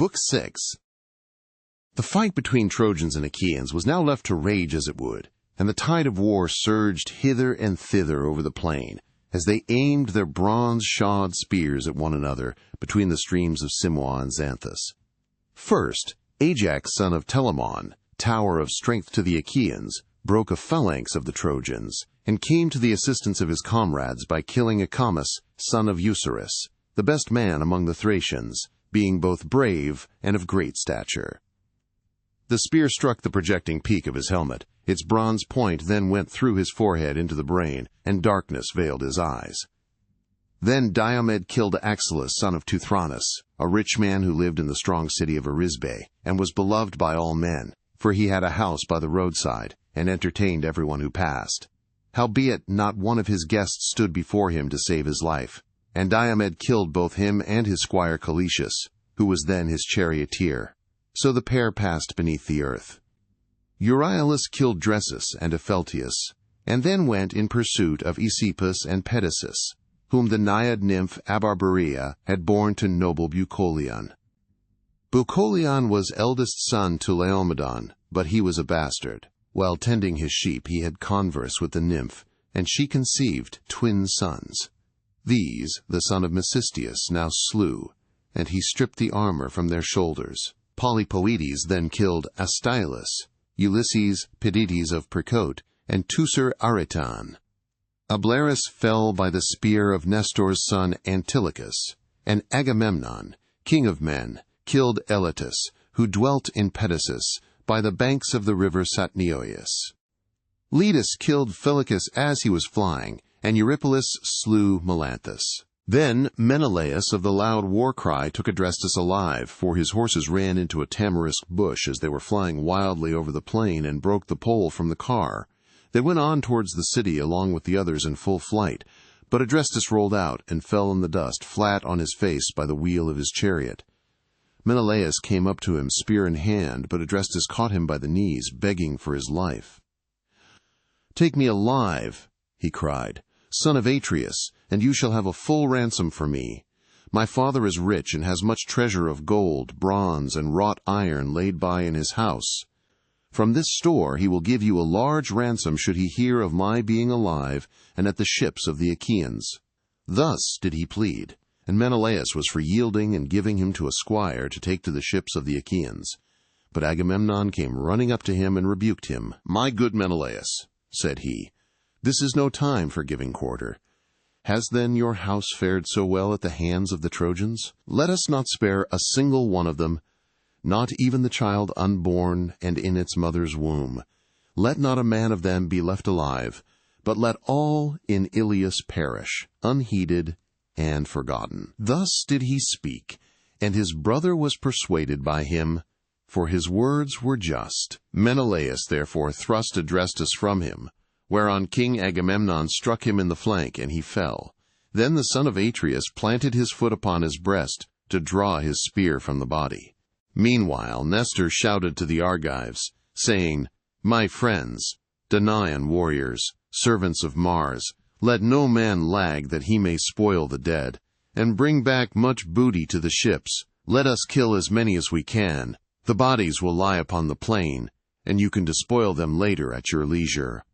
Book 6. The fight between Trojans and Achaeans was now left to rage as it would, and the tide of war surged hither and thither over the plain, as they aimed their bronze-shod spears at one another between the streams of Simois and Xanthus. First, Ajax son of Telamon, tower of strength to the Achaeans, broke a phalanx of the Trojans, and came to the assistance of his comrades by killing Acamas, son of Eucerus, the best man among the Thracians, being both brave and of great stature. The spear struck the projecting peak of his helmet. Its bronze point then went through his forehead into the brain, and darkness veiled his eyes. Then Diomed killed Axylus, son of Teuthranus, a rich man who lived in the strong city of Arisbe, and was beloved by all men, for he had a house by the roadside, and entertained everyone who passed. Howbeit not one of his guests stood before him to save his life, and Diomed killed both him and his squire Caletius, who was then his charioteer. So the pair passed beneath the earth. Euryalus killed Dressus and Epheltius, and then went in pursuit of Aesepus and Pedasus, whom the Naiad nymph Abarbaria had borne to noble Bucolion. Bucolion was eldest son to Laomedon, but he was a bastard. While tending his sheep he had converse with the nymph, and she conceived twin sons. These the son of Mecistius now slew, and he stripped the armor from their shoulders. Polypoetes then killed Astylus, Ulysses Pidites of Percote, and Teucer Aretan. Ablerus fell by the spear of Nestor's son Antilochus, and Agamemnon, king of men, killed Elatus, who dwelt in Pedasus, by the banks of the river Satnioeus. Letus killed Phylacus as he was flying, and Eurypylus slew Melanthus. Then Menelaus of the loud war cry took Adrestus alive, for his horses ran into a tamarisk bush as they were flying wildly over the plain and broke the pole from the car. They went on towards the city along with the others in full flight, but Adrestus rolled out and fell in the dust flat on his face by the wheel of his chariot. Menelaus came up to him spear in hand, but Adrestus caught him by the knees, begging for his life. "Take me alive," he cried, "son of Atreus, and you shall have a full ransom for me. My father is rich and has much treasure of gold, bronze, and wrought iron laid by in his house. From this store he will give you a large ransom should he hear of my being alive and at the ships of the Achaeans." Thus did he plead, and Menelaus was for yielding and giving him to a squire to take to the ships of the Achaeans. But Agamemnon came running up to him and rebuked him. "My good Menelaus," said he, "this is no time for giving quarter. Has then your house fared so well at the hands of the Trojans? Let us not spare a single one of them, not even the child unborn and in its mother's womb. Let not a man of them be left alive, but let all in Ilius perish, unheeded and forgotten." Thus did he speak, and his brother was persuaded by him, for his words were just. Menelaus therefore thrust Adrestus from him, whereon King Agamemnon struck him in the flank, and he fell. Then the son of Atreus planted his foot upon his breast to draw his spear from the body. Meanwhile Nestor shouted to the Argives, saying, "My friends, Danaan warriors, servants of Mars, let no man lag that he may spoil the dead, and bring back much booty to the ships. Let us kill as many as we can. The bodies will lie upon the plain, and you can despoil them later at your leisure."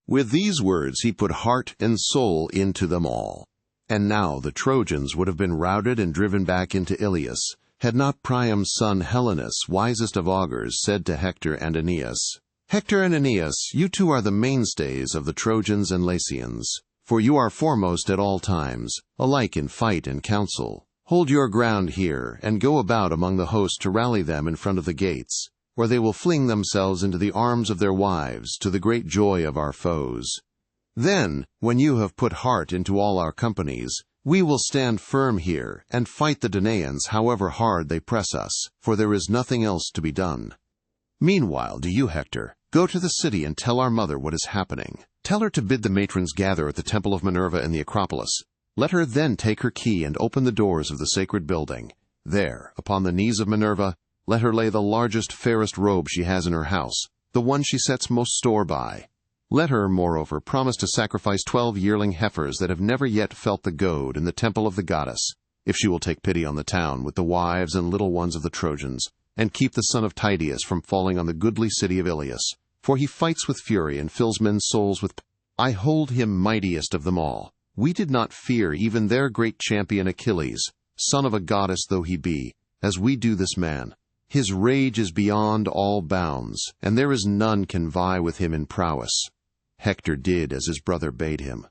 With these words he put heart and soul into them all. And now the Trojans would have been routed and driven back into Ilius, had not Priam's son Helenus, wisest of augurs, said to Hector and Aeneas, "Hector and Aeneas, you two are the mainstays of the Trojans and Lycians, for you are foremost at all times, alike in fight and counsel. Hold your ground here, and go about among the host to rally them in front of the gates, or they will fling themselves into the arms of their wives, to the great joy of our foes. Then, when you have put heart into all our companies, we will stand firm here, and fight the Danaans however hard they press us, for there is nothing else to be done. Meanwhile, do you, Hector, go to the city and tell our mother what is happening. Tell her to bid the matrons gather at the temple of Minerva in the Acropolis. Let her then take her key and open the doors of the sacred building. There, upon the knees of Minerva, let her lay the largest, fairest robe she has in her house, the one she sets most store by. Let her, moreover, promise to sacrifice 12 yearling heifers that have never yet felt the goad in the temple of the goddess. if she will take pity on the town with the wives and little ones of the Trojans, and keep the son of Tydeus from falling on the goodly city of Ilias. For he fights with fury and fills men's souls with I hold him mightiest of them all. We did not fear even their great champion Achilles, son of a goddess though he be, as we do this man. His rage is beyond all bounds, and there is none can vie with him in prowess. Hector did as his brother bade him.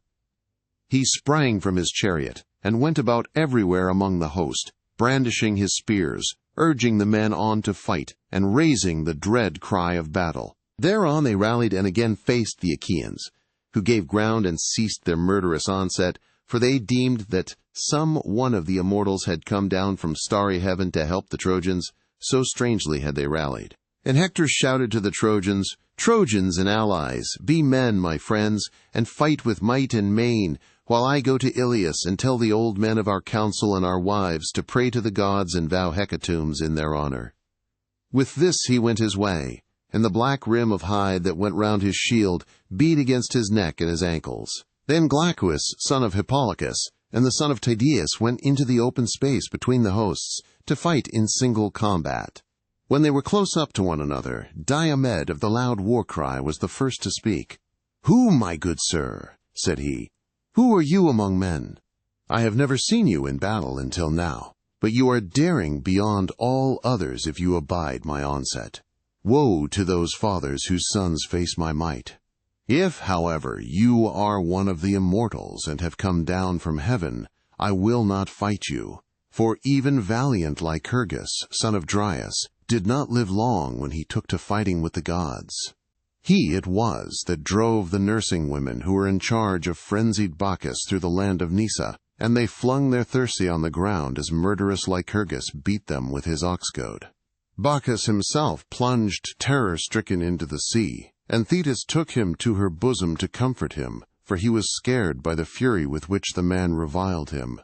He sprang from his chariot, and went about everywhere among the host, brandishing his spears, urging the men on to fight, and raising the dread cry of battle. Thereon they rallied and again faced the Achaeans, who gave ground and ceased their murderous onset, for they deemed that some one of the immortals had come down from starry heaven to help the Trojans, so strangely had they rallied. And Hector shouted to the Trojans, Trojans and allies, be men, my friends, and fight with might and main, while I go to Ilias and tell the old men of our council and our wives to pray to the gods and vow hecatombs in their honor. With this he went his way, and the black rim of hide that went round his shield beat against his neck and his ankles. Then Glaucus, son of Hippolochus, and the son of Tydeus went into the open space between the hosts to fight in single combat. When they were close up to one another, Diomed of the loud war cry was the first to speak. "Who, my good sir?" said he. "Who are you among men? I have never seen you in battle until now, but you are daring beyond all others if you abide my onset. Woe to those fathers whose sons face my might. If, however, you are one of the immortals and have come down from heaven, I will not fight you. For even valiant Lycurgus, son of Dryas, did not live long when he took to fighting with the gods. He it was that drove the nursing women who were in charge of frenzied Bacchus through the land of Nysa, and they flung their Thyrsi on the ground as murderous Lycurgus beat them with his ox goad. Bacchus himself plunged terror-stricken into the sea, and Thetis took him to her bosom to comfort him, for he was scared by the fury with which the man reviled him.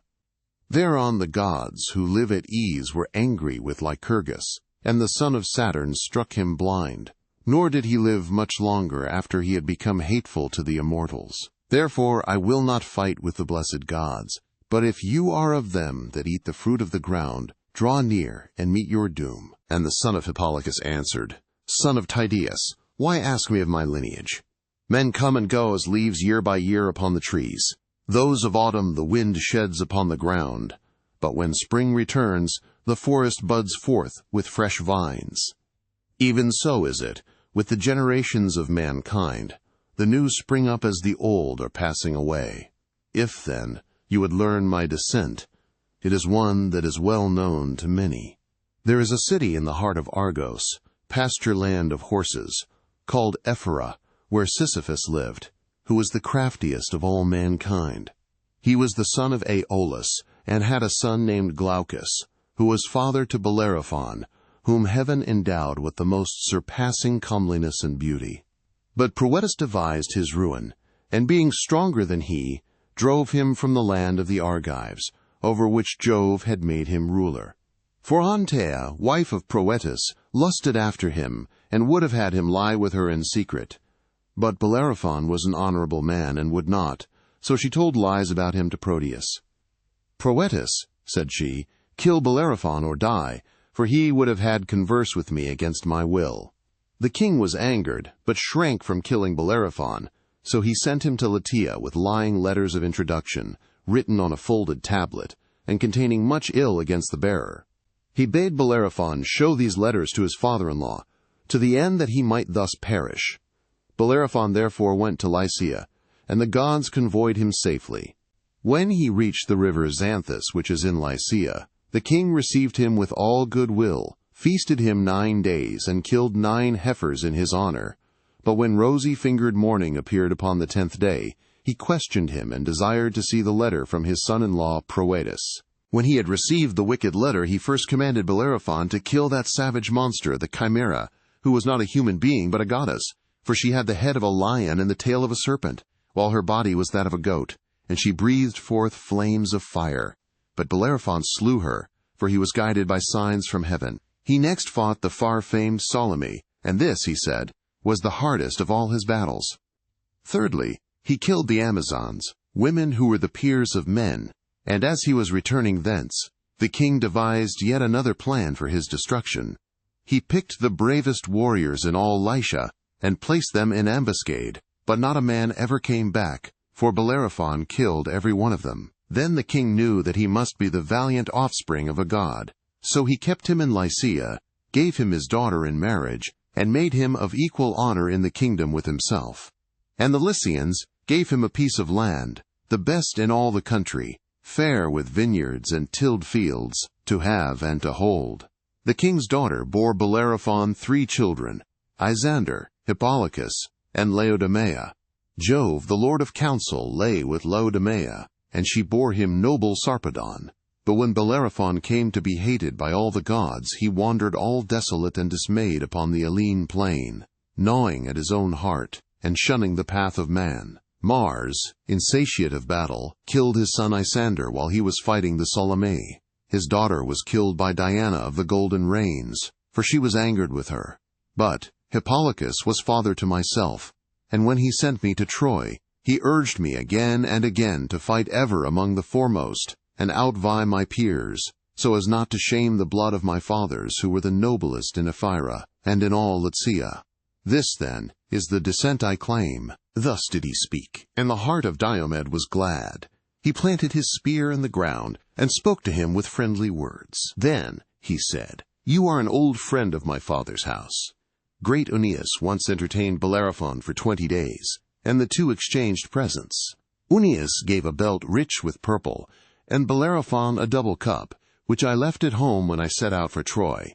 Thereon the gods, who live at ease, were angry with Lycurgus, and the son of Saturn struck him blind, nor did he live much longer after he had become hateful to the immortals. Therefore I will not fight with the blessed gods, but if you are of them that eat the fruit of the ground, draw near and meet your doom. And the son of Hippolochus answered, Son of Tydeus, why ask me of my lineage? Men come and go as leaves year by year upon the trees. Those of autumn the wind sheds upon the ground, but when spring returns, the forest buds forth with fresh vines. Even so is it with the generations of mankind. The new spring up as the old are passing away. If, then, you would learn my descent, it is one that is well known to many. There is a city in the heart of Argos, pasture land of horses, called Ephyra, where Sisyphus lived, who was the craftiest of all mankind. He was the son of Aeolus, and had a son named Glaucus, who was father to Bellerophon, whom heaven endowed with the most surpassing comeliness and beauty. But Proetus devised his ruin, and being stronger than he, drove him from the land of the Argives, over which Jove had made him ruler. For Antea, wife of Proetus, lusted after him, and would have had him lie with her in secret. But Bellerophon was an honorable man, and would not, so she told lies about him to Proteus. Proetus, said she, kill Bellerophon or die, for he would have had converse with me against my will. The king was angered, but shrank from killing Bellerophon, so he sent him to Lataea with lying letters of introduction, written on a folded tablet, and containing much ill against the bearer. He bade Bellerophon show these letters to his father-in-law, to the end that he might thus perish. Bellerophon therefore went to Lycia, and the gods convoyed him safely. When he reached the river Xanthus, which is in Lycia, the king received him with all good will, feasted him 9 days, and killed 9 heifers in his honor. But when rosy-fingered morning appeared upon the 10th day, he questioned him and desired to see the letter from his son-in-law Proetus. When he had received the wicked letter, he first commanded Bellerophon to kill that savage monster, the Chimera, who was not a human being but a goddess, for she had the head of a lion and the tail of a serpent, while her body was that of a goat, and she breathed forth flames of fire. But Bellerophon slew her, for he was guided by signs from heaven. He next fought the far-famed Salome, and this, he said, was the hardest of all his battles. Thirdly, he killed the Amazons, women who were the peers of men, And as he was returning thence, the king devised yet another plan for his destruction. He picked the bravest warriors in all Lycia, and placed them in ambuscade, but not a man ever came back, for Bellerophon killed every one of them. Then the king knew that he must be the valiant offspring of a god. So he kept him in Lycia, gave him his daughter in marriage, and made him of equal honor in the kingdom with himself. And the Lycians gave him a piece of land, the best in all the country, fair with vineyards and tilled fields, to have and to hold. The king's daughter bore Bellerophon 3 children, Isander, Hippolochus, and Laodamea. Jove, the lord of counsel, lay with Laodamea, and she bore him noble Sarpedon. But when Bellerophon came to be hated by all the gods, he wandered all desolate and dismayed upon the Aline plain, gnawing at his own heart, and shunning the path of man. Mars, insatiate of battle, killed his son Isander while he was fighting the Ptolemei. His daughter was killed by Diana of the golden reins, for she was angered with her. But Hippolochus was father to myself, and when he sent me to Troy, he urged me again and again to fight ever among the foremost, and outvie my peers, so as not to shame the blood of my fathers, who were the noblest in Ephyra and in all Lycia. This, then, is the descent I claim. Thus did he speak, and the heart of Diomed was glad. He planted his spear in the ground, and spoke to him with friendly words. Then he said, "You are an old friend of my father's house." Great Aeneas once entertained Bellerophon for 20 days, and the two exchanged presents. Aeneas gave a belt rich with purple, and Bellerophon a double cup, which I left at home when I set out for Troy.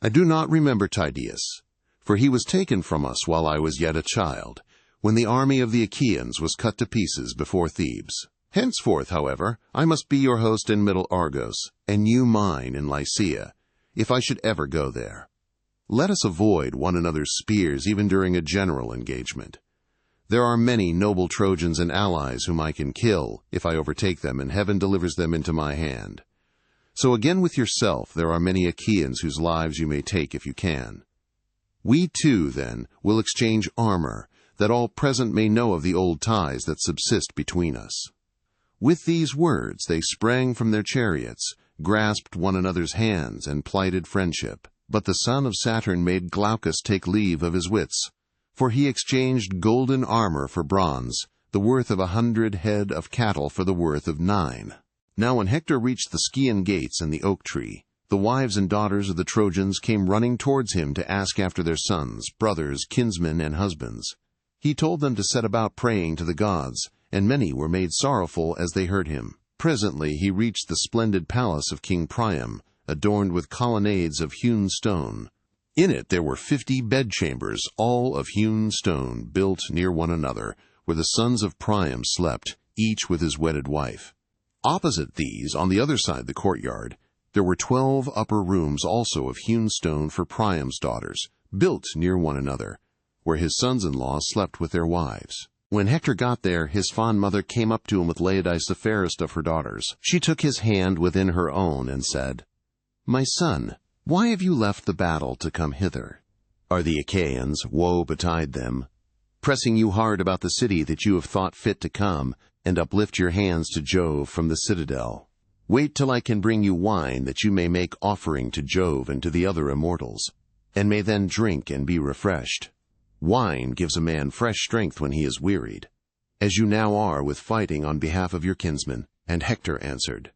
I do not remember Tydeus, for he was taken from us while I was yet a child, when the army of the Achaeans was cut to pieces before Thebes. Henceforth, however, I must be your host in Middle Argos, and you mine in Lycia, if I should ever go there. Let us avoid one another's spears even during a general engagement. There are many noble Trojans and allies whom I can kill if I overtake them, and heaven delivers them into my hand. So again with yourself there are many Achaeans whose lives you may take if you can. We too, then, will exchange armor, that all present may know of the old ties that subsist between us." With these words they sprang from their chariots, grasped one another's hands, and plighted friendship. But the son of Saturn made Glaucus take leave of his wits, for he exchanged golden armor for bronze, the worth of 100 head of cattle for the worth of 9. Now when Hector reached the Scaean gates and the oak tree, the wives and daughters of the Trojans came running towards him to ask after their sons, brothers, kinsmen, and husbands. He told them to set about praying to the gods, and many were made sorrowful as they heard him. Presently he reached the splendid palace of King Priam, adorned with colonnades of hewn stone. In it there were 50 bedchambers, all of hewn stone, built near one another, where the sons of Priam slept, each with his wedded wife. Opposite these, on the other side the courtyard, there were 12 upper rooms also of hewn stone for Priam's daughters, built near one another, where his sons-in-law slept with their wives. When Hector got there, his fond mother came up to him with Laodice, the fairest of her daughters. She took his hand within her own and said, "My son, why have you left the battle to come hither? Are the Achaeans, woe betide them, pressing you hard about the city that you have thought fit to come and uplift your hands to Jove from the citadel? Wait till I can bring you wine, that you may make offering to Jove and to the other immortals, and may then drink and be refreshed. Wine gives a man fresh strength when he is wearied, as you now are with fighting on behalf of your kinsmen." And Hector answered,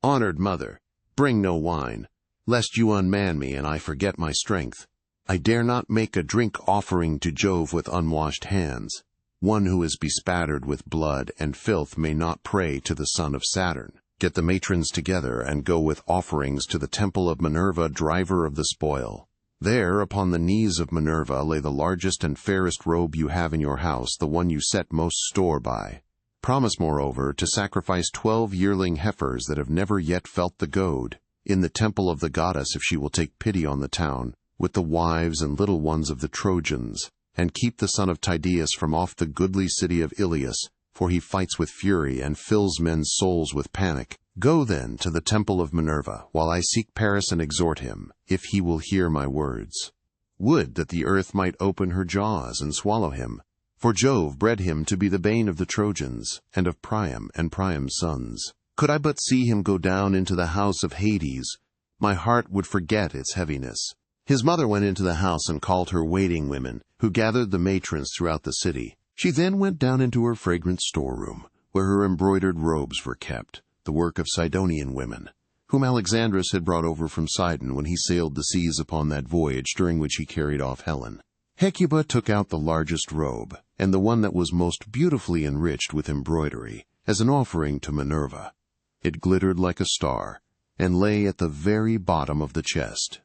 "Honored mother, bring no wine, lest you unman me and I forget my strength. I dare not make a drink offering to Jove with unwashed hands. One who is bespattered with blood and filth may not pray to the son of Saturn. Get the matrons together and go with offerings to the temple of Minerva, driver of the spoil. There, upon the knees of Minerva, lay the largest and fairest robe you have in your house, the one you set most store by. Promise, moreover, to sacrifice 12 yearling heifers that have never yet felt the goad, in the temple of the goddess, if she will take pity on the town, with the wives and little ones of the Trojans, and keep the son of Tydeus from off the goodly city of Ilias, for he fights with fury and fills men's souls with panic. Go then to the temple of Minerva, while I seek Paris and exhort him, if he will hear my words. Would that the earth might open her jaws and swallow him, for Jove bred him to be the bane of the Trojans, and of Priam and Priam's sons. Could I but see him go down into the house of Hades, my heart would forget its heaviness. His mother went into the house and called her waiting women, who gathered the matrons throughout the city. She then went down into her fragrant storeroom, where her embroidered robes were kept, the work of Sidonian women, whom Alexandrus had brought over from Sidon when he sailed the seas upon that voyage during which he carried off Helen. Hecuba took out the largest robe, and the one that was most beautifully enriched with embroidery, as an offering to Minerva. It glittered like a star, and lay at the very bottom of the chest.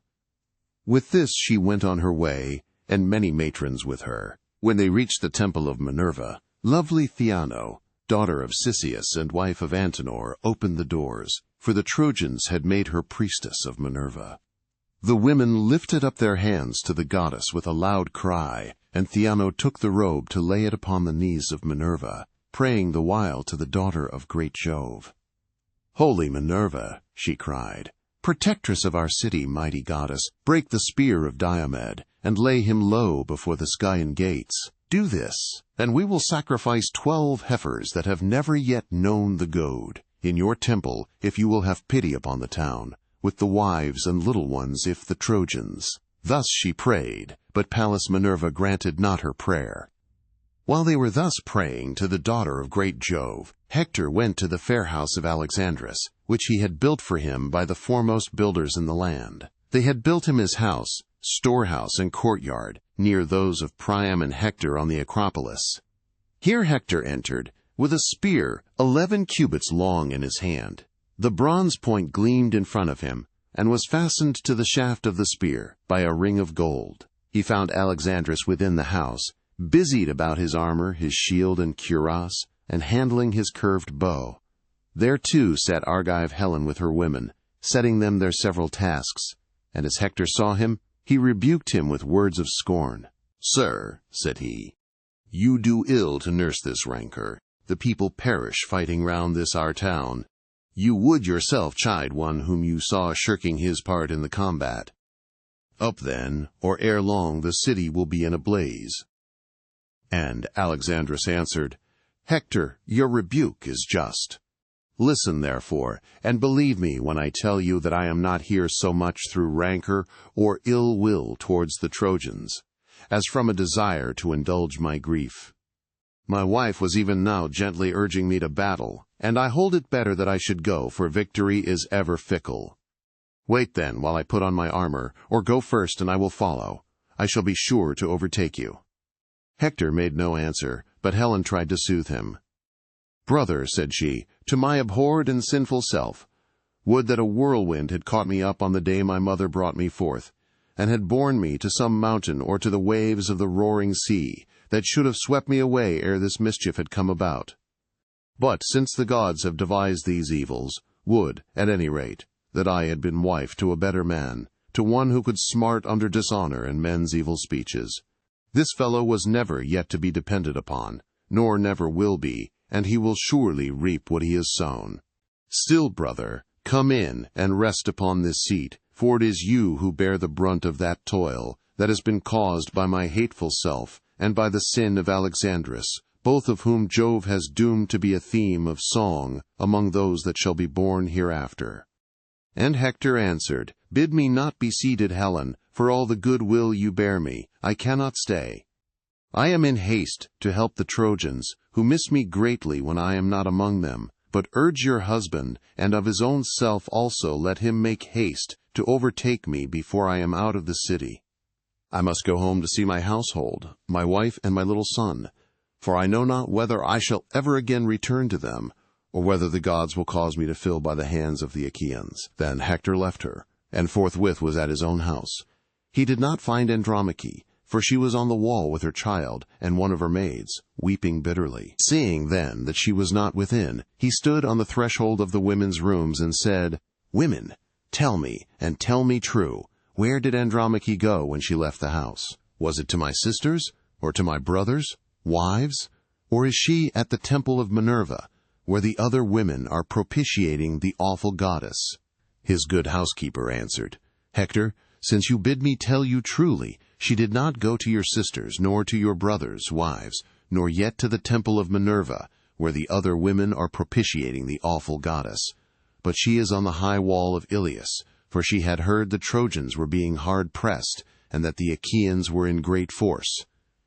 With this she went on her way, and many matrons with her. When they reached the temple of Minerva, lovely Theano, daughter of Cisseus and wife of Antenor, opened the doors, for the Trojans had made her priestess of Minerva. The women lifted up their hands to the goddess with a loud cry, and Theano took the robe to lay it upon the knees of Minerva, praying the while to the daughter of great Jove. "Holy Minerva," she cried, "protectress of our city, mighty goddess, break the spear of Diomed, and lay him low before the Scaean gates. Do this, and we will sacrifice 12 heifers that have never yet known the goad, in your temple, if you will have pity upon the town, with the wives and little ones if the Trojans." Thus she prayed, but Pallas Minerva granted not her prayer. While they were thus praying to the daughter of great Jove, Hector went to the fair house of Alexandrus, which he had built for him by the foremost builders in the land. They had built him his house, storehouse, and courtyard, near those of Priam and Hector on the Acropolis. Here Hector entered, with a spear 11 cubits long in his hand. The bronze point gleamed in front of him, and was fastened to the shaft of the spear by a ring of gold. He found Alexandrus within the house, busied about his armor, his shield and cuirass, and handling his curved bow. There too sat Argive Helen with her women, setting them their several tasks, and as Hector saw him, he rebuked him with words of scorn. "Sir," said he, "you do ill to nurse this rancor. The people perish fighting round this our town. You would yourself chide one whom you saw shirking his part in the combat. Up then, or ere long the city will be in a blaze." And Alexandrus answered, "Hector, your rebuke is just. Listen, therefore, and believe me when I tell you that I am not here so much through rancor or ill will towards the Trojans, as from a desire to indulge my grief. My wife was even now gently urging me to battle, and I hold it better that I should go, for victory is ever fickle. Wait then while I put on my armor, or go first and I will follow. I shall be sure to overtake you." Hector made no answer, but Helen tried to soothe him. "Brother," said she, "to my abhorred and sinful self, would that a whirlwind had caught me up on the day my mother brought me forth, and had borne me to some mountain or to the waves of the roaring sea, that should have swept me away ere this mischief had come about. But since the gods have devised these evils, would, at any rate, that I had been wife to a better man, to one who could smart under dishonor and men's evil speeches. This fellow was never yet to be depended upon, nor never will be, and he will surely reap what he has sown. Still, brother, come in and rest upon this seat, for it is you who bear the brunt of that toil that has been caused by my hateful self and by the sin of Alexandrus, both of whom Jove has doomed to be a theme of song among those that shall be born hereafter." And Hector answered, "Bid me not be seated, Helen, for all the good will you bear me, I cannot stay. I am in haste to help the Trojans, who miss me greatly when I am not among them, but urge your husband, and of his own self also let him make haste to overtake me before I am out of the city. I must go home to see my household, my wife and my little son, for I know not whether I shall ever again return to them, or whether the gods will cause me to fall by the hands of the Achaeans." Then Hector left her, and forthwith was at his own house. He did not find Andromache, for she was on the wall with her child and one of her maids, weeping bitterly. Seeing then that she was not within, he stood on the threshold of the women's rooms and said, "Women, tell me, and tell me true, where did Andromache go when she left the house? Was it to my sisters, or to my brothers, wives, or is she at the temple of Minerva, where the other women are propitiating the awful goddess?" His good housekeeper answered, "Hector, since you bid me tell you truly, she did not go to your sisters, nor to your brothers' wives, nor yet to the temple of Minerva, where the other women are propitiating the awful goddess. But she is on the high wall of Ilias, for she had heard the Trojans were being hard pressed, and that the Achaeans were in great force.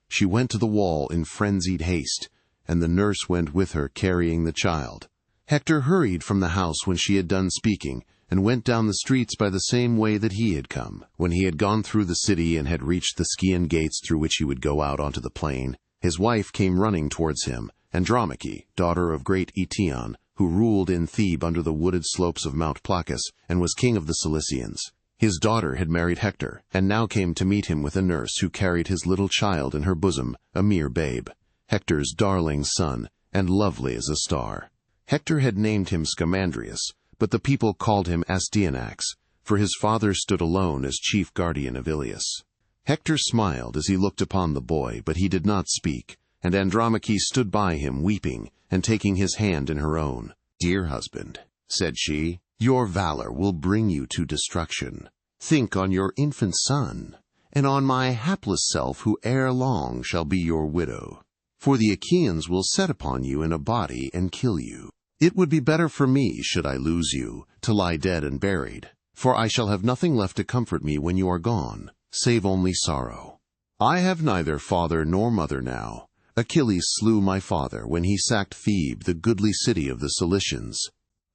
She went to the wall in frenzied haste, and the nurse went with her carrying the child. Hector hurried from the house when she had done speaking, and went down the streets by the same way that he had come. When he had gone through the city and had reached the Scaean gates through which he would go out onto the plain, his wife came running towards him, Andromache, daughter of great Eetion, who ruled in Thebe under the wooded slopes of Mount Placus, and was king of the Cilicians. His daughter had married Hector, and now came to meet him with a nurse who carried his little child in her bosom, a mere babe, Hector's darling son, and lovely as a star. Hector had named him Scamandrius, but the people called him Astyanax, for his father stood alone as chief guardian of Ilias. Hector smiled as he looked upon the boy, but he did not speak, and Andromache stood by him weeping, and taking his hand in her own. "Dear husband," said she, "your valor will bring you to destruction. Think on your infant son, and on my hapless self who ere long shall be your widow. For the Achaeans will set upon you in a body and kill you. It would be better for me, should I lose you, to lie dead and buried, for I shall have nothing left to comfort me when you are gone, save only sorrow. I have neither father nor mother now. Achilles slew my father when he sacked Thebe, the goodly city of the Cilicians.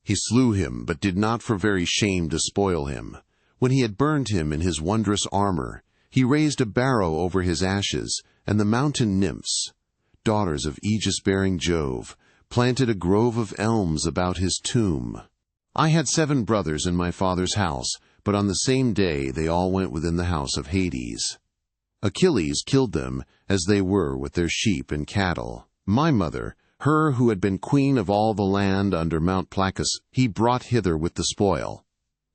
He slew him, but did not for very shame despoil him. When he had burned him in his wondrous armor, he raised a barrow over his ashes, and the mountain nymphs, daughters of aegis-bearing Jove, planted a grove of elms about his tomb. I had 7 brothers in my father's house, but on the same day they all went within the house of Hades. Achilles killed them as they were with their sheep and cattle. My mother, her who had been queen of all the land under Mount Placus, he brought hither with the spoil,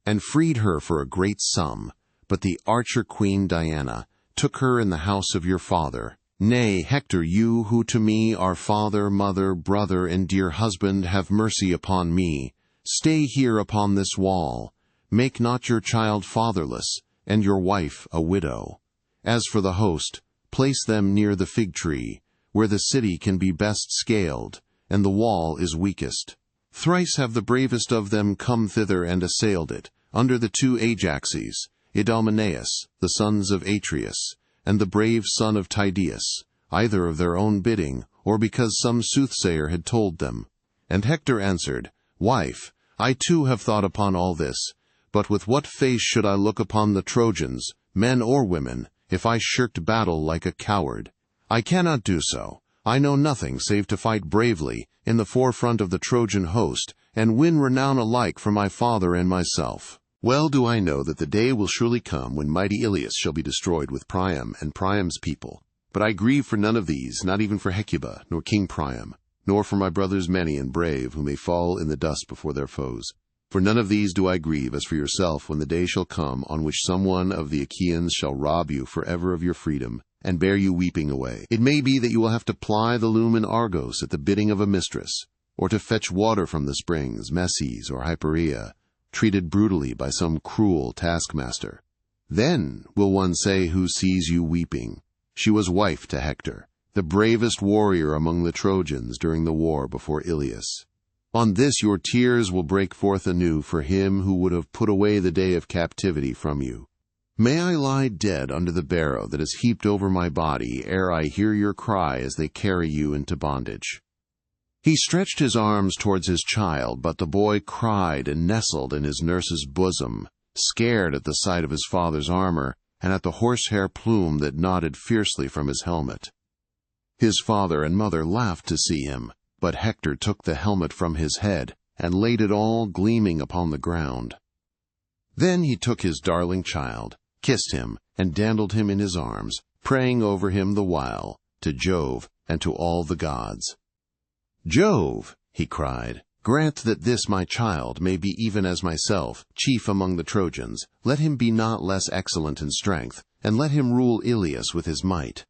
and freed her for a great sum. But the archer queen Diana took her in the house of your father. Nay, Hector, you who to me are father, mother, brother, and dear husband, have mercy upon me. Stay here upon this wall. Make not your child fatherless, and your wife a widow. As for the host, place them near the fig tree, where the city can be best scaled, and the wall is weakest. Thrice have the bravest of them come thither and assailed it, under the 2 Ajaxes, Idomeneus, the sons of Atreus, and the brave son of Tydeus, either of their own bidding, or because some soothsayer had told them. And Hector answered, Wife, I too have thought upon all this, but with what face should I look upon the Trojans, men or women, if I shirked battle like a coward? I cannot do so. I know nothing save to fight bravely in the forefront of the Trojan host, and win renown alike for my father and myself. Well do I know that the day will surely come when mighty Ilias shall be destroyed with Priam and Priam's people. But I grieve for none of these, not even for Hecuba, nor King Priam, nor for my brothers many and brave, who may fall in the dust before their foes. For none of these do I grieve as for yourself, when the day shall come on which some one of the Achaeans shall rob you forever of your freedom, and bear you weeping away. It may be that you will have to ply the loom in Argos at the bidding of a mistress, or to fetch water from the springs, Messes or Hyperea, treated brutally by some cruel taskmaster. Then will one say who sees you weeping, She was wife to Hector, the bravest warrior among the Trojans during the war before Ilias. On this your tears will break forth anew for him who would have put away the day of captivity from you. May I lie dead under the barrow that is heaped over my body ere I hear your cry as they carry you into bondage." He stretched his arms towards his child, but the boy cried and nestled in his nurse's bosom, scared at the sight of his father's armor and at the horsehair plume that nodded fiercely from his helmet. His father and mother laughed to see him, but Hector took the helmet from his head and laid it all gleaming upon the ground. Then he took his darling child, kissed him, and dandled him in his arms, praying over him the while to Jove and to all the gods. "Jove," he cried, "grant that this my child may be even as myself, chief among the Trojans. Let him be not less excellent in strength, and let him rule Ilias with his might.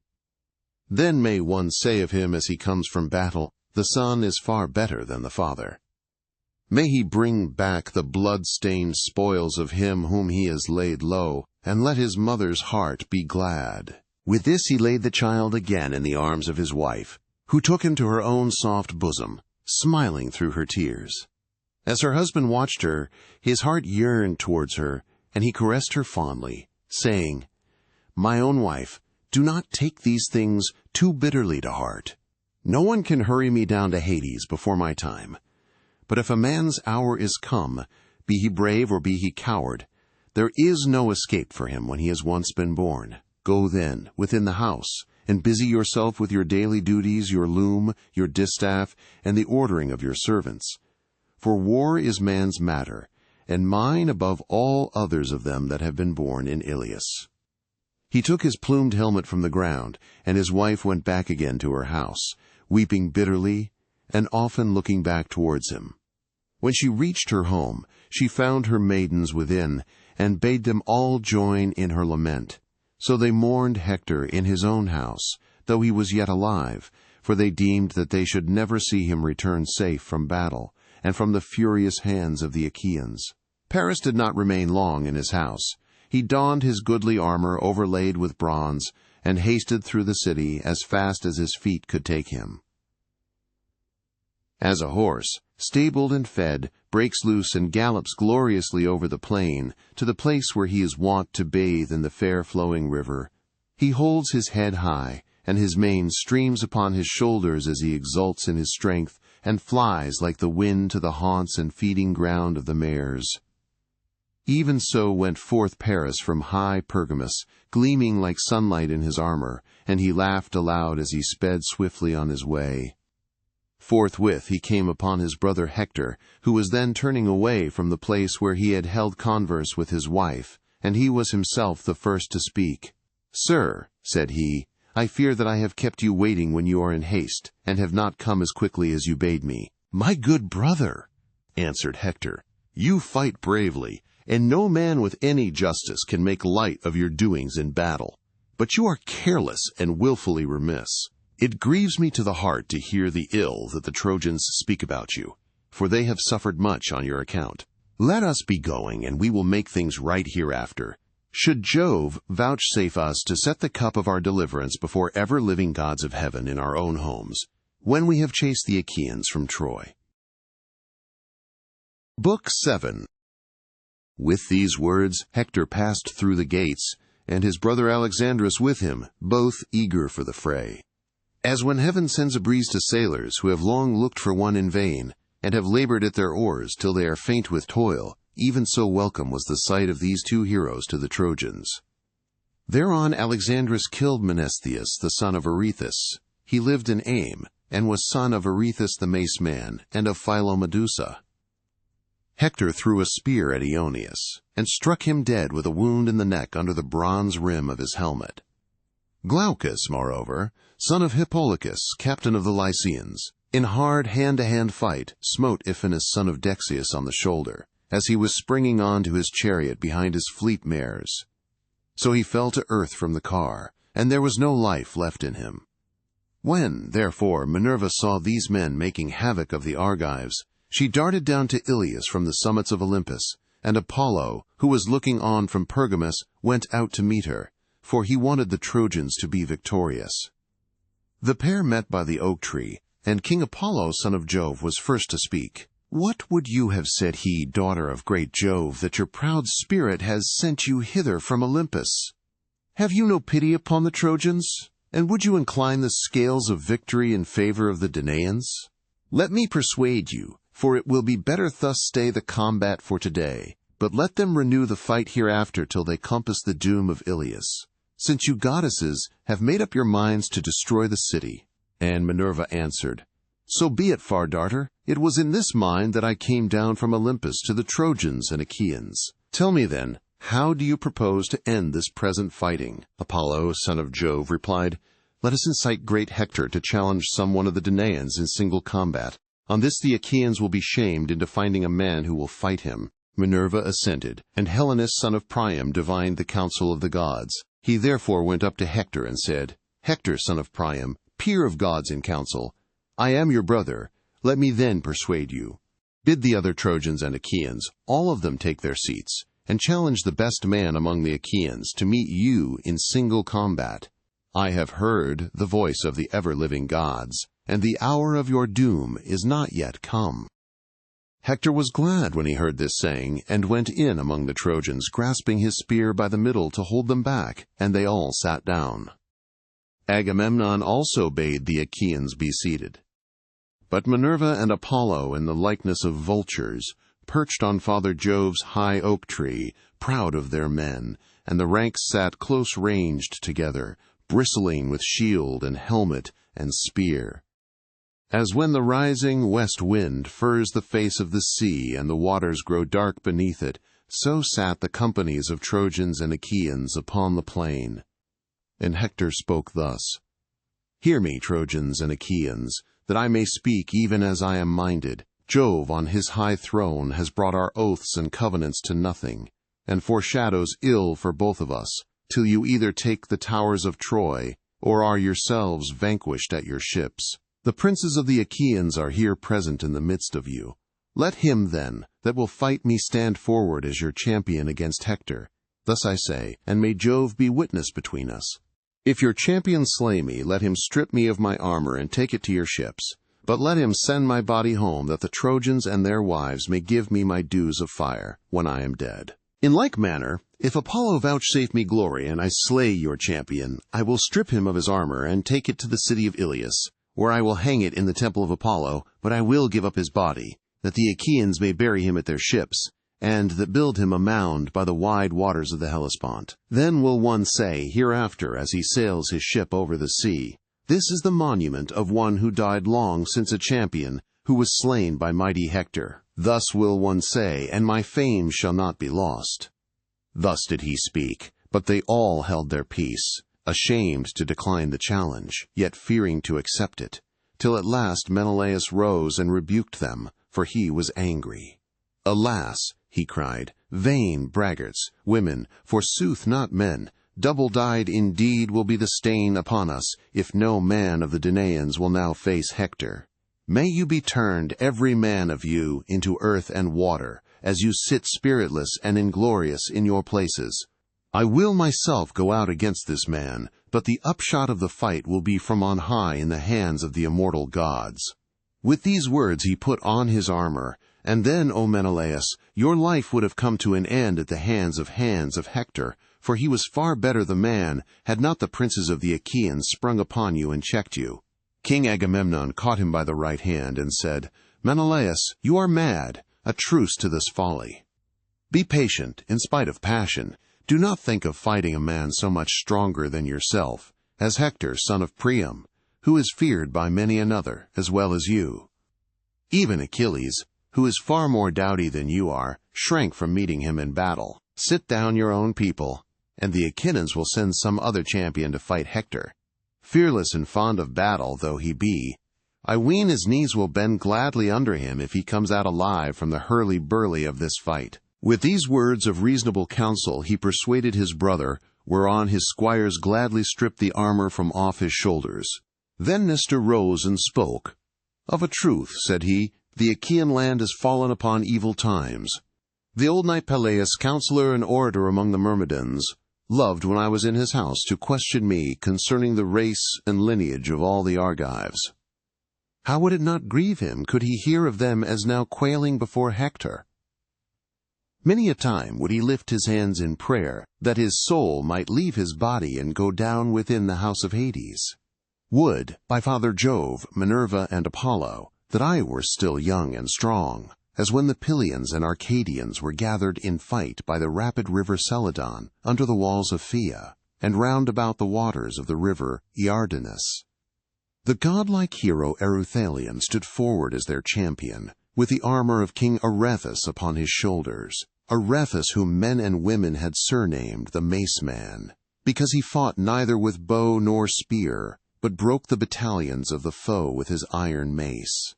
Then may one say of him as he comes from battle, the son is far better than the father. May he bring back the blood-stained spoils of him whom he has laid low, and let his mother's heart be glad." With this he laid the child again in the arms of his wife, who took him to her own soft bosom, smiling through her tears. As her husband watched her, his heart yearned towards her, and he caressed her fondly, saying, "My own wife, do not take these things too bitterly to heart. No one can hurry me down to Hades before my time. But if a man's hour is come, be he brave or be he coward, there is no escape for him when he has once been born. Go then within the house, and busy yourself with your daily duties, your loom, your distaff, and the ordering of your servants. For war is man's matter, and mine above all others of them that have been born in Ilias." He took his plumed helmet from the ground, and his wife went back again to her house, weeping bitterly, and often looking back towards him. When she reached her home, she found her maidens within, and bade them all join in her lament. So they mourned Hector in his own house, though he was yet alive, for they deemed that they should never see him return safe from battle, and from the furious hands of the Achaeans. Paris did not remain long in his house. He donned his goodly armor overlaid with bronze, and hasted through the city as fast as his feet could take him. As a horse, stabled and fed, breaks loose and gallops gloriously over the plain, to the place where he is wont to bathe in the fair flowing river, he holds his head high, and his mane streams upon his shoulders as he exults in his strength, and flies like the wind to the haunts and feeding ground of the mares. Even so went forth Paris from high Pergamus, gleaming like sunlight in his armor, and he laughed aloud as he sped swiftly on his way. Forthwith he came upon his brother Hector, who was then turning away from the place where he had held converse with his wife, and he was himself the first to speak. "Sir," said he, "I fear that I have kept you waiting when you are in haste, and have not come as quickly as you bade me." "My good brother," answered Hector, "you fight bravely, and no man with any justice can make light of your doings in battle. But you are careless and willfully remiss. It grieves me to the heart to hear the ill that the Trojans speak about you, for they have suffered much on your account. Let us be going, and we will make things right hereafter. Should Jove vouchsafe us to set the cup of our deliverance before ever-living gods of heaven in our own homes, when we have chased the Achaeans from Troy." Book 7. With these words Hector passed through the gates, and his brother Alexandrus with him, both eager for the fray. As when heaven sends a breeze to sailors who have long looked for one in vain, and have labored at their oars till they are faint with toil, even so welcome was the sight of these two heroes to the Trojans. Thereon Alexandrus killed Menestheus, the son of Areithous. He lived in Aim, and was son of Areithous the mace man, and of Philomedusa. Hector threw a spear at Aeneas, and struck him dead with a wound in the neck under the bronze rim of his helmet. Glaucus, moreover, son of Hippolochus, captain of the Lycians, in hard hand-to-hand fight, smote Iphinus son of Dexius on the shoulder, as he was springing on to his chariot behind his fleet mares. So he fell to earth from the car, and there was no life left in him. When, therefore, Minerva saw these men making havoc of the Argives, she darted down to Ilias from the summits of Olympus, and Apollo, who was looking on from Pergamus, went out to meet her, for he wanted the Trojans to be victorious. The pair met by the oak tree, and King Apollo, son of Jove, was first to speak. "What would you have said, he, daughter of great Jove, that your proud spirit has sent you hither from Olympus? Have you no pity upon the Trojans? And would you incline the scales of victory in favor of the Danaans? Let me persuade you, for it will be better thus stay the combat for today, but let them renew the fight hereafter till they compass the doom of Ilias, since you goddesses have made up your minds to destroy the city." And Minerva answered, "So be it, Far Darter. It was in this mind that I came down from Olympus to the Trojans and Achaeans. Tell me then, how do you propose to end this present fighting?" Apollo, son of Jove, replied, "Let us incite great Hector to challenge some one of the Danaans in single combat. On this the Achaeans will be shamed into finding a man who will fight him." Minerva assented, and Helenus, son of Priam, divined the counsel of the gods. He therefore went up to Hector and said, "Hector, son of Priam, peer of gods in council, I am your brother. Let me then persuade you. Bid the other Trojans and Achaeans, all of them, take their seats, and challenge the best man among the Achaeans to meet you in single combat. I have heard the voice of the ever-living gods, and the hour of your doom is not yet come." Hector was glad when he heard this saying, and went in among the Trojans, grasping his spear by the middle to hold them back, and they all sat down. Agamemnon also bade the Achaeans be seated. But Minerva and Apollo, in the likeness of vultures, perched on Father Jove's high oak tree, proud of their men, and the ranks sat close ranged together, bristling with shield and helmet and spear. As when the rising west wind furs the face of the sea and the waters grow dark beneath it, so sat the companies of Trojans and Achaeans upon the plain. And Hector spoke thus: "Hear me, Trojans and Achaeans, that I may speak even as I am minded. Jove on his high throne has brought our oaths and covenants to nothing, and foreshadows ill for both of us, till you either take the towers of Troy, or are yourselves vanquished at your ships. The princes of the Achaeans are here present in the midst of you. Let him, then, that will fight me stand forward as your champion against Hector. Thus I say, and may Jove be witness between us. If your champion slay me, let him strip me of my armor and take it to your ships. But let him send my body home, that the Trojans and their wives may give me my dues of fire when I am dead. In like manner, if Apollo vouchsafe me glory, and I slay your champion, I will strip him of his armor and take it to the city of Iliad, where I will hang it in the temple of Apollo, but I will give up his body, that the Achaeans may bury him at their ships, and that build him a mound by the wide waters of the Hellespont. Then will one say hereafter, as he sails his ship over the sea, This is the monument of one who died long since, a champion, who was slain by mighty Hector. Thus will one say, and my fame shall not be lost." Thus did he speak, but they all held their peace, ashamed to decline the challenge, yet fearing to accept it, till at last Menelaus rose and rebuked them, for he was angry. "Alas," he cried, "vain braggarts, women, forsooth not men, double-dyed indeed will be the stain upon us, if no man of the Danaans will now face Hector. May you be turned, every man of you, into earth and water, as you sit spiritless and inglorious in your places. I will myself go out against this man, but the upshot of the fight will be from on high in the hands of the immortal gods." With these words he put on his armor, and then, O Menelaus, your life would have come to an end at the hands of Hector, for he was far better the man, had not the princes of the Achaeans sprung upon you and checked you. King Agamemnon caught him by the right hand and said, "Menelaus, you are mad. A truce to this folly. Be patient, in spite of passion. Do not think of fighting a man so much stronger than yourself, as Hector, son of Priam, who is feared by many another, as well as you. Even Achilles, who is far more doughty than you are, shrank from meeting him in battle. Sit down your own people, and the Achaeans will send some other champion to fight Hector. Fearless and fond of battle though he be, I ween his knees will bend gladly under him if he comes out alive from the hurly-burly of this fight." With these words of reasonable counsel he persuaded his brother, whereon his squires gladly stripped the armor from off his shoulders. Then Nestor rose and spoke. "Of a truth," said he, "the Achaean land has fallen upon evil times. The old knight Peleus, counselor and orator among the Myrmidons, loved when I was in his house to question me concerning the race and lineage of all the Argives. How would it not grieve him could he hear of them as now quailing before Hector? Many a time would he lift his hands in prayer, that his soul might leave his body and go down within the house of Hades. Would, by Father Jove, Minerva, and Apollo, that I were still young and strong, as when the Pylians and Arcadians were gathered in fight by the rapid river Celadon, under the walls of Phea, and round about the waters of the river Iardanus. The godlike hero Eruthalion stood forward as their champion, with the armor of King Arethus upon his shoulders, Arethus whom men and women had surnamed the Mace Man, because he fought neither with bow nor spear, but broke the battalions of the foe with his iron mace.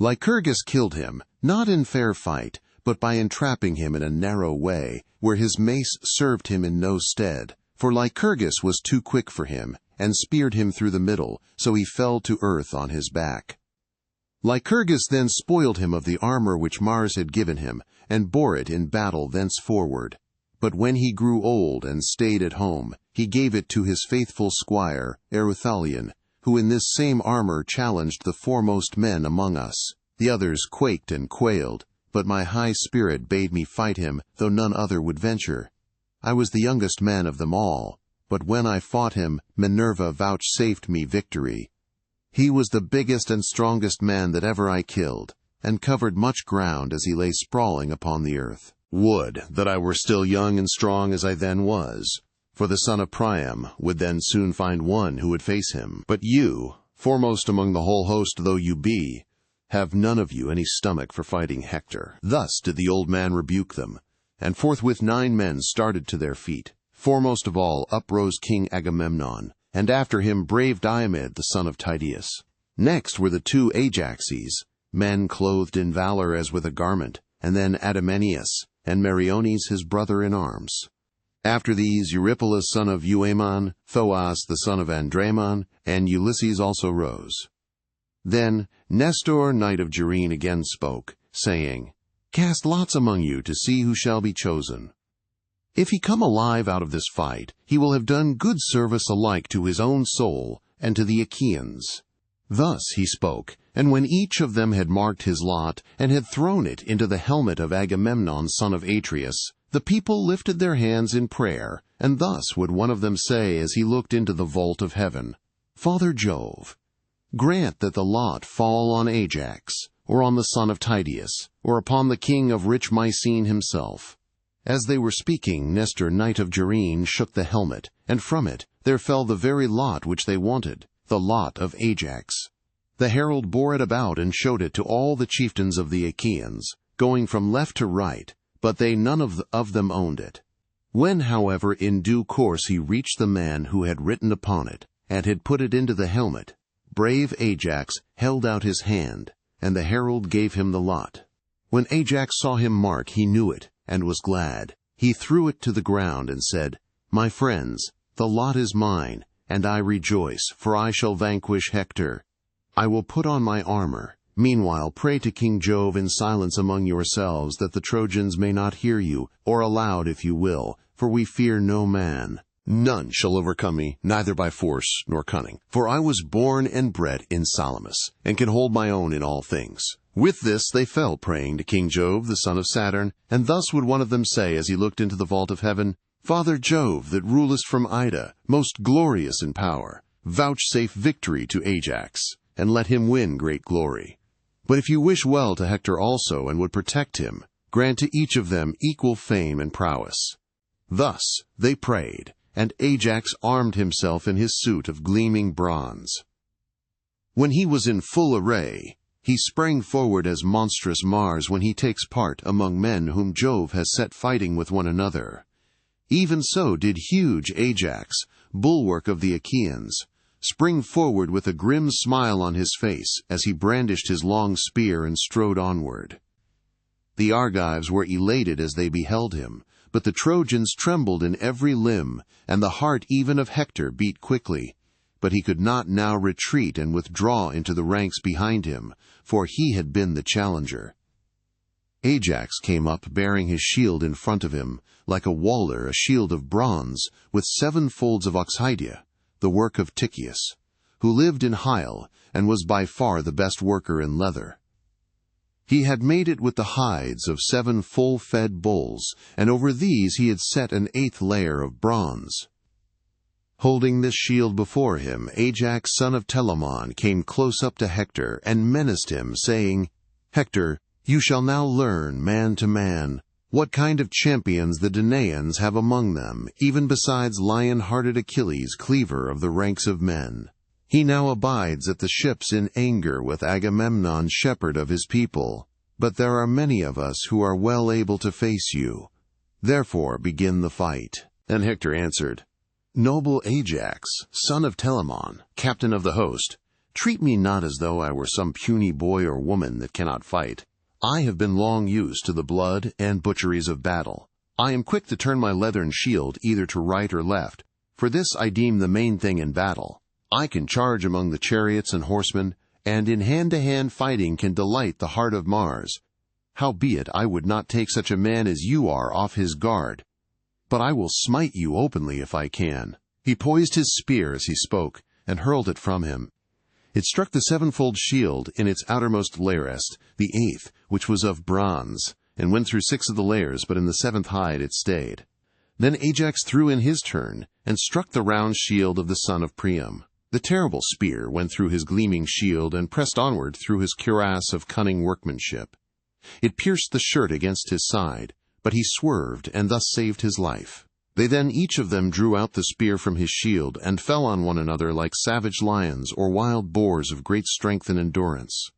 Lycurgus killed him, not in fair fight, but by entrapping him in a narrow way, where his mace served him in no stead, for Lycurgus was too quick for him, and speared him through the middle, so he fell to earth on his back. Lycurgus then spoiled him of the armor which Mars had given him, and bore it in battle thenceforward. But when he grew old and stayed at home, he gave it to his faithful squire, Eruthalion, who in this same armor challenged the foremost men among us. The others quaked and quailed, but my high spirit bade me fight him, though none other would venture. I was the youngest man of them all, but when I fought him, Minerva vouchsafed me victory. He was the biggest and strongest man that ever I killed, and covered much ground as he lay sprawling upon the earth. Would that I were still young and strong as I then was, for the son of Priam would then soon find one who would face him. But you, foremost among the whole host though you be, have none of you any stomach for fighting Hector. Thus did the old man rebuke them, and forthwith 9 men started to their feet. Foremost of all uprose King Agamemnon, and after him brave Diomed the son of Tydeus. Next were the 2 Ajaxes, men clothed in valor as with a garment, and then Idomeneus, and Meriones his brother in arms. After these Eurypylus son of Euaemon, Thoas the son of Andraemon, and Ulysses also rose. Then Nestor, knight of Gerene, again spoke, saying, Cast lots among you to see who shall be chosen. If he come alive out of this fight, he will have done good service alike to his own soul and to the Achaeans. Thus he spoke, and when each of them had marked his lot, and had thrown it into the helmet of Agamemnon son of Atreus, the people lifted their hands in prayer, and thus would one of them say as he looked into the vault of heaven, Father Jove, grant that the lot fall on Ajax, or on the son of Tydeus, or upon the king of rich Mycene himself. As they were speaking, Nestor, knight of Gerene, shook the helmet, and from it there fell the very lot which they wanted, the lot of Ajax. The herald bore it about and showed it to all the chieftains of the Achaeans, going from left to right, but they none of them owned it. When, however, in due course he reached the man who had written upon it, and had put it into the helmet, brave Ajax held out his hand, and the herald gave him the lot. When Ajax saw him mark, he knew it, and was glad. He threw it to the ground and said, My friends, the lot is mine, and I rejoice, for I shall vanquish Hector. I will put on my armor. Meanwhile pray to King Jove in silence among yourselves, that the Trojans may not hear you, or aloud if you will, for we fear no man. None shall overcome me, neither by force nor cunning, for I was born and bred in Salamis, and can hold my own in all things. With this they fell praying to King Jove, the son of Saturn, and thus would one of them say as he looked into the vault of heaven, Father Jove, that rulest from Ida, most glorious in power, vouchsafe victory to Ajax, and let him win great glory. But if you wish well to Hector also, and would protect him, grant to each of them equal fame and prowess. Thus they prayed, and Ajax armed himself in his suit of gleaming bronze. When he was in full array, he sprang forward as monstrous Mars when he takes part among men whom Jove has set fighting with one another. Even so did huge Ajax, bulwark of the Achaeans, spring forward with a grim smile on his face as he brandished his long spear and strode onward. The Argives were elated as they beheld him, but the Trojans trembled in every limb, and the heart even of Hector beat quickly. But he could not now retreat and withdraw into the ranks behind him, for he had been the challenger. Ajax came up bearing his shield in front of him, like a waller, a shield of bronze, with 7 folds of oxydia, the work of Tychius, who lived in Hyle, and was by far the best worker in leather. He had made it with the hides of 7 full-fed bulls, and over these he had set an 8th layer of bronze. Holding this shield before him, Ajax son of Telamon came close up to Hector and menaced him, saying, Hector, you shall now learn, man to man, what kind of champions the Danaans have among them, even besides lion-hearted Achilles, cleaver of the ranks of men. He now abides at the ships in anger with Agamemnon, shepherd of his people. But there are many of us who are well able to face you. Therefore begin the fight. And Hector answered, Noble Ajax, son of Telamon, captain of the host, treat me not as though I were some puny boy or woman that cannot fight. I have been long used to the blood and butcheries of battle. I am quick to turn my leathern shield either to right or left, for this I deem the main thing in battle. I can charge among the chariots and horsemen, and in hand-to-hand fighting can delight the heart of Mars. Howbeit I would not take such a man as you are off his guard, but I will smite you openly if I can. He poised his spear as he spoke, and hurled it from him, It struck the sevenfold shield in its outermost layerest, the eighth, which was of bronze, and went through 6 of the layers, but in the 7th hide it stayed. Then Ajax threw in his turn, and struck the round shield of the son of Priam. The terrible spear went through his gleaming shield and pressed onward through his cuirass of cunning workmanship. It pierced the shirt against his side, but he swerved and thus saved his life. They then each of them drew out the spear from his shield and fell on one another like savage lions or wild boars of great strength and endurance.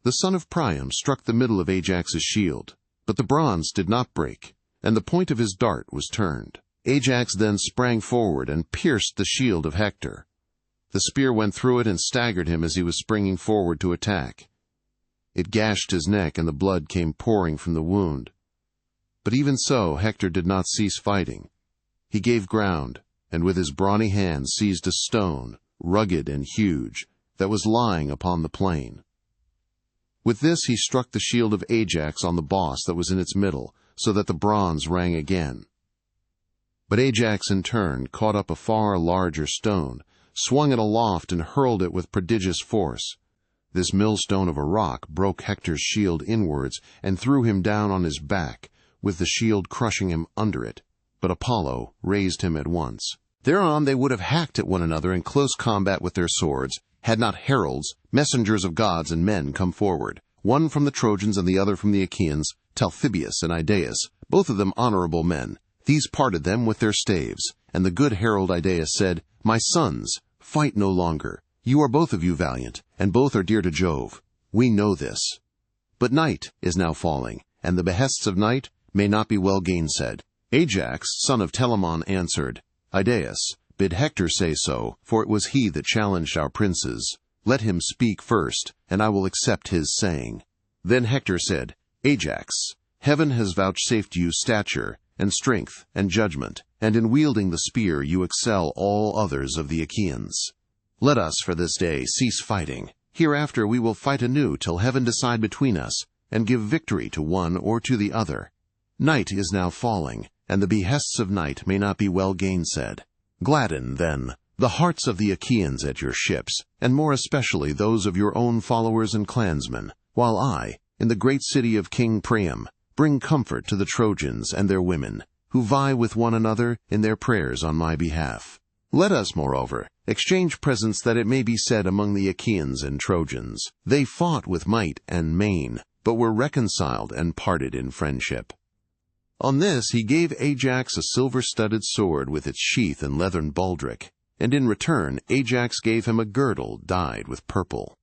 The son of Priam struck the middle of Ajax's shield, but the bronze did not break, and the point of his dart was turned. Ajax then sprang forward and pierced the shield of Hector. The spear went through it and staggered him as he was springing forward to attack. It gashed his neck, and the blood came pouring from the wound. But even so, Hector did not cease fighting. He gave ground, and with his brawny hand seized a stone, rugged and huge, that was lying upon the plain. With this he struck the shield of Ajax on the boss that was in its middle, so that the bronze rang again. But Ajax in turn caught up a far larger stone, swung it aloft, and hurled it with prodigious force. This millstone of a rock broke Hector's shield inwards and threw him down on his back, with the shield crushing him under it, but Apollo raised him at once. Thereon they would have hacked at one another in close combat with their swords, had not heralds, messengers of gods and men, come forward, one from the Trojans and the other from the Achaeans, Talthybius and Idaeus, both of them honorable men. These parted them with their staves, and the good herald Idaeus said, "My sons, fight no longer. You are both of you valiant, and both are dear to Jove. We know this. But night is now falling, and the behests of night may not be well gainsaid." Ajax, son of Telamon, answered, "Idaeus, bid Hector say so, for it was he that challenged our princes. Let him speak first, and I will accept his saying." Then Hector said, "Ajax, heaven has vouchsafed you stature, and strength, and judgment, and in wielding the spear you excel all others of the Achaeans. Let us for this day cease fighting. Hereafter we will fight anew till heaven decide between us, and give victory to one or to the other. Night is now falling, and the behests of night may not be well gainsaid. Gladden, then, the hearts of the Achaeans at your ships, and more especially those of your own followers and clansmen, while I, in the great city of King Priam, bring comfort to the Trojans and their women, who vie with one another in their prayers on my behalf. Let us, moreover, exchange presents, that it may be said among the Achaeans and Trojans, they fought with might and main, but were reconciled and parted in friendship." On this he gave Ajax a silver-studded sword with its sheath and leathern baldric, and in return Ajax gave him a girdle dyed with purple.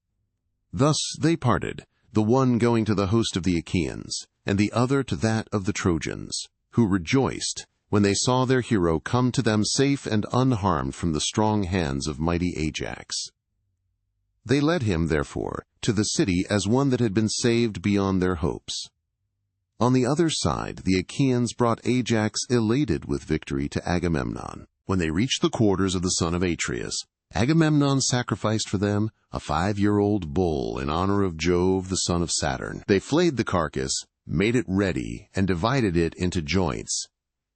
Thus they parted, the one going to the host of the Achaeans, and the other to that of the Trojans, who rejoiced when they saw their hero come to them safe and unharmed from the strong hands of mighty Ajax. They led him, therefore, to the city as one that had been saved beyond their hopes. On the other side, the Achaeans brought Ajax elated with victory to Agamemnon. When they reached the quarters of the son of Atreus, Agamemnon sacrificed for them a 5-year-old bull in honor of Jove, the son of Saturn. They flayed the carcass, made it ready, and divided it into joints.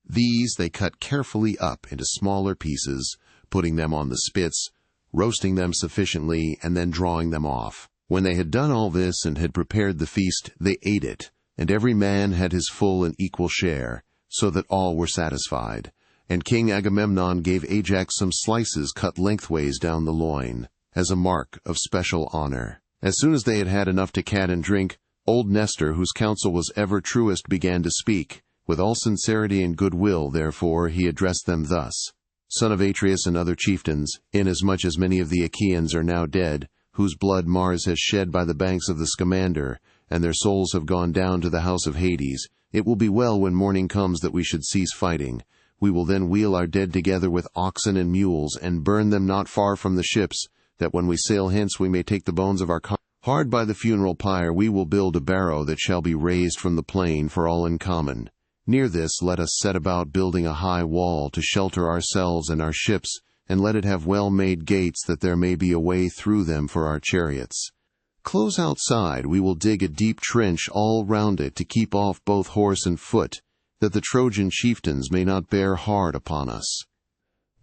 These they cut carefully up into smaller pieces, putting them on the spits, roasting them sufficiently, and then drawing them off. When they had done all this and had prepared the feast, they ate it, and every man had his full and equal share, so that all were satisfied. And King Agamemnon gave Ajax some slices cut lengthways down the loin, as a mark of special honor. As soon as they had had enough to cat and drink, old Nestor, whose counsel was ever truest, began to speak. With all sincerity and goodwill, therefore, he addressed them thus: "Son of Atreus and other chieftains, inasmuch as many of the Achaeans are now dead, whose blood Mars has shed by the banks of the Scamander, and their souls have gone down to the house of Hades, it will be well when morning comes that we should cease fighting. We will then wheel our dead together with oxen and mules, and burn them not far from the ships, that when we sail hence we may take the bones of our hard by the funeral pyre we will build a barrow that shall be raised from the plain for all in common. Near this let us set about building a high wall to shelter ourselves and our ships, and let it have well-made gates that there may be a way through them for our chariots. Close outside we will dig a deep trench all round it to keep off both horse and foot, that the Trojan chieftains may not bear hard upon us."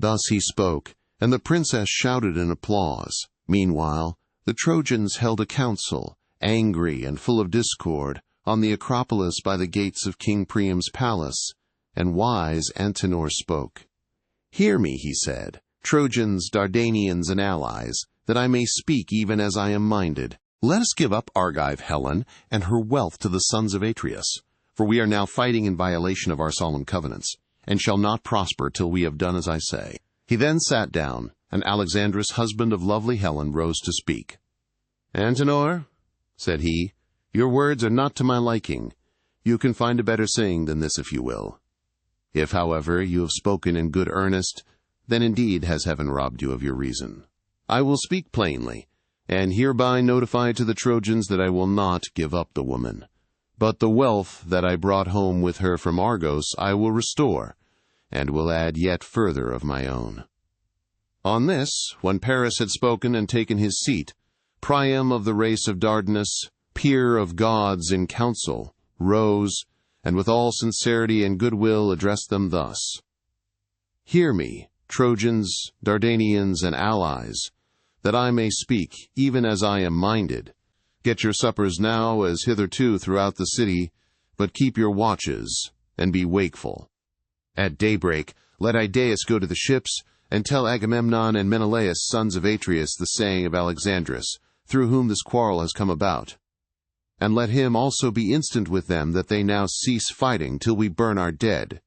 Thus he spoke, and the princess shouted in applause. Meanwhile, the Trojans held a council, angry and full of discord, on the Acropolis by the gates of King Priam's palace, and wise Antenor spoke. "Hear me," he said, "Trojans, Dardanians, and allies, that I may speak even as I am minded. Let us give up Argive Helen and her wealth to the sons of Atreus, for we are now fighting in violation of our solemn covenants, and shall not prosper till we have done as I say." He then sat down, and Alexandrus, husband of lovely Helen, rose to speak. "Antenor," said he, "your words are not to my liking. You can find a better saying than this if you will. If, however, you have spoken in good earnest, then indeed has heaven robbed you of your reason. I will speak plainly, and hereby notify to the Trojans that I will not give up the woman, but the wealth that I brought home with her from Argos I will restore, and will add yet further of my own." On this, when Paris had spoken and taken his seat, Priam of the race of Dardanus, peer of gods in council, rose, and with all sincerity and goodwill addressed them thus: "Hear me, Trojans, Dardanians, and allies, that I may speak even as I am minded. Get your suppers now as hitherto throughout the city, but keep your watches, and be wakeful. At daybreak let Idaeus go to the ships, and tell Agamemnon and Menelaus, sons of Atreus, the saying of Alexandrus, through whom this quarrel has come about. And let him also be instant with them that they now cease fighting till we burn our dead.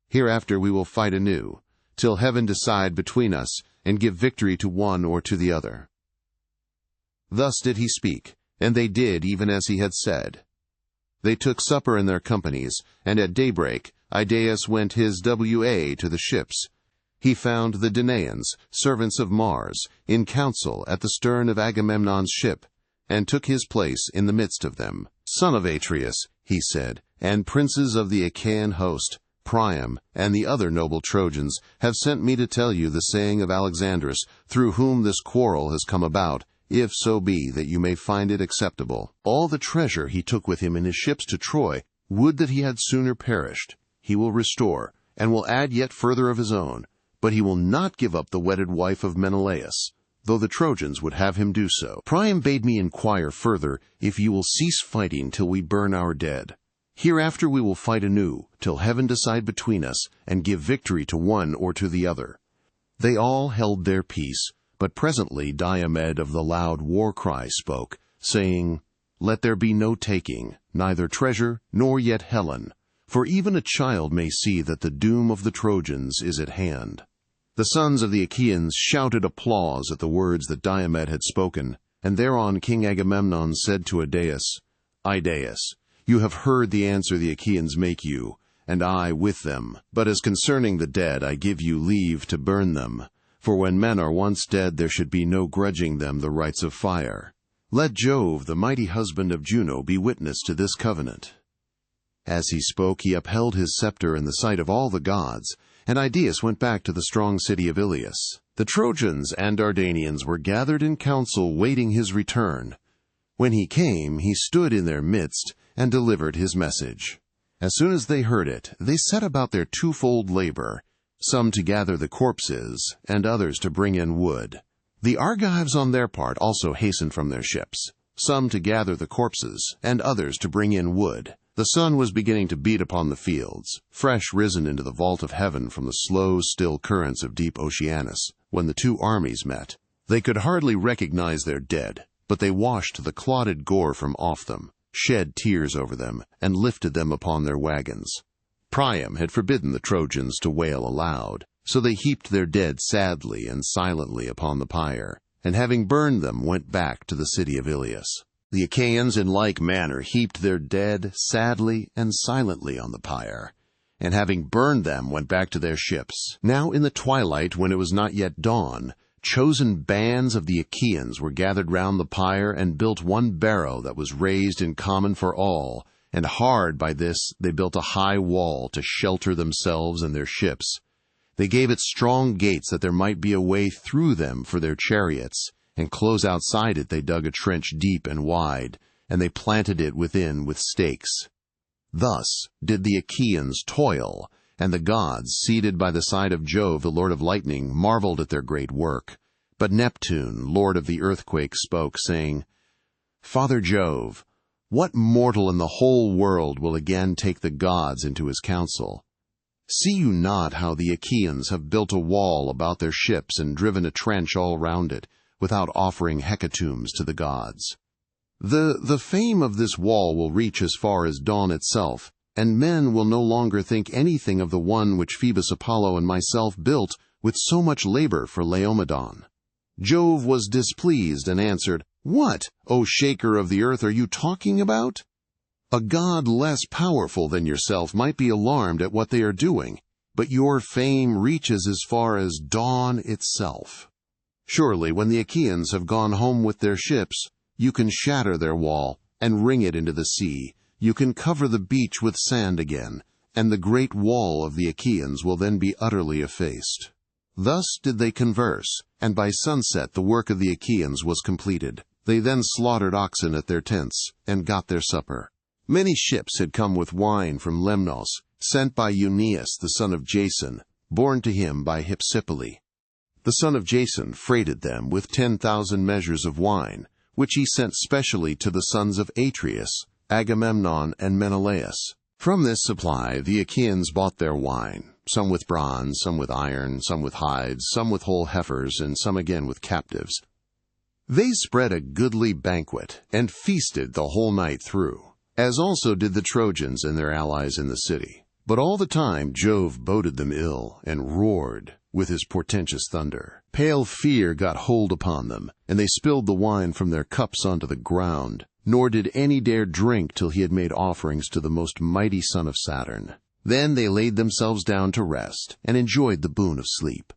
Hereafter we will fight anew, till heaven decide between us, and give victory to one or to the other." Thus did he speak, and they did even as he had said. They took supper in their companies, and at daybreak Idaeus went his way to the ships. He found the Danaans, servants of Mars, in council at the stern of Agamemnon's ship, and took his place in the midst of them. "Son of Atreus," he said, "and princes of the Achaean host, Priam and the other noble Trojans have sent me to tell you the saying of Alexandrus, through whom this quarrel has come about, if so be that you may find it acceptable. All the treasure he took with him in his ships to Troy, would that he had sooner perished. He will restore, and will add yet further of his own, but he will not give up the wedded wife of Menelaus, though the Trojans would have him do so. Priam bade me inquire further if you will cease fighting till we burn our dead. Hereafter we will fight anew, till heaven decide between us, and give victory to one or to the other." They all held their peace, but presently Diomed of the loud war cry spoke, saying, "Let there be no taking, neither treasure, nor yet Helen, for even a child may see that the doom of the Trojans is at hand." The sons of the Achaeans shouted applause at the words that Diomed had spoken, and thereon King Agamemnon said to Idaeus, "Idaeus, you have heard the answer the Achaeans make you, and I with them. But as concerning the dead, I give you leave to burn them, for when men are once dead there should be no grudging them the rites of fire. Let Jove, the mighty husband of Juno, be witness to this covenant." As he spoke, he upheld his scepter in the sight of all the gods, and Idaeus went back to the strong city of Ilias. The Trojans and Dardanians were gathered in council waiting his return. When he came, he stood in their midst and delivered his message. As soon as they heard it, they set about their twofold labor, some to gather the corpses, and others to bring in wood. The Argives on their part also hastened from their ships, some to gather the corpses, and others to bring in wood. The sun was beginning to beat upon the fields, fresh risen into the vault of heaven from the slow, still currents of deep Oceanus, when the two armies met. They could hardly recognize their dead, but they washed the clotted gore from off them, shed tears over them, and lifted them upon their wagons. Priam had forbidden the Trojans to wail aloud, so they heaped their dead sadly and silently upon the pyre, and having burned them went back to the city of Ilias. The Achaeans in like manner heaped their dead sadly and silently on the pyre, and having burned them went back to their ships. Now in the twilight, when it was not yet dawn, chosen bands of the Achaeans were gathered round the pyre and built one barrow that was raised in common for all, and hard by this they built a high wall to shelter themselves and their ships. They gave it strong gates that there might be a way through them for their chariots, and close outside it they dug a trench deep and wide, and they planted it within with stakes. Thus did the Achaeans toil, and the gods, seated by the side of Jove, the lord of lightning, marveled at their great work. But Neptune, lord of the earthquake, spoke, saying, "Father Jove, what mortal in the whole world will again take the gods into his counsel? See you not how the Achaeans have built a wall about their ships and driven a trench all round it, without offering hecatombs to the gods? The fame of this wall will reach as far as dawn itself, and men will no longer think anything of the one which Phoebus Apollo and myself built with so much labor for Laomedon." Jove was displeased and answered, "What, O shaker of the earth, are you talking about? A god less powerful than yourself might be alarmed at what they are doing, but your fame reaches as far as dawn itself. Surely when the Achaeans have gone home with their ships, you can shatter their wall and wring it into the sea. You can cover the beach with sand again, and the great wall of the Achaeans will then be utterly effaced." Thus did they converse, and by sunset the work of the Achaeans was completed. They then slaughtered oxen at their tents, and got their supper. Many ships had come with wine from Lemnos, sent by Euneus the son of Jason, born to him by Hypsipyle. The son of Jason freighted them with 10,000 measures of wine, which he sent specially to the sons of Atreus, Agamemnon, and Menelaus. From this supply the Achaeans bought their wine, some with bronze, some with iron, some with hides, some with whole heifers, and some again with captives. They spread a goodly banquet, and feasted the whole night through, as also did the Trojans and their allies in the city. But all the time Jove boded them ill, and roared with his portentous thunder. Pale fear got hold upon them, and they spilled the wine from their cups onto the ground, nor did any dare drink till he had made offerings to the most mighty son of Saturn. Then they laid themselves down to rest, and enjoyed the boon of sleep.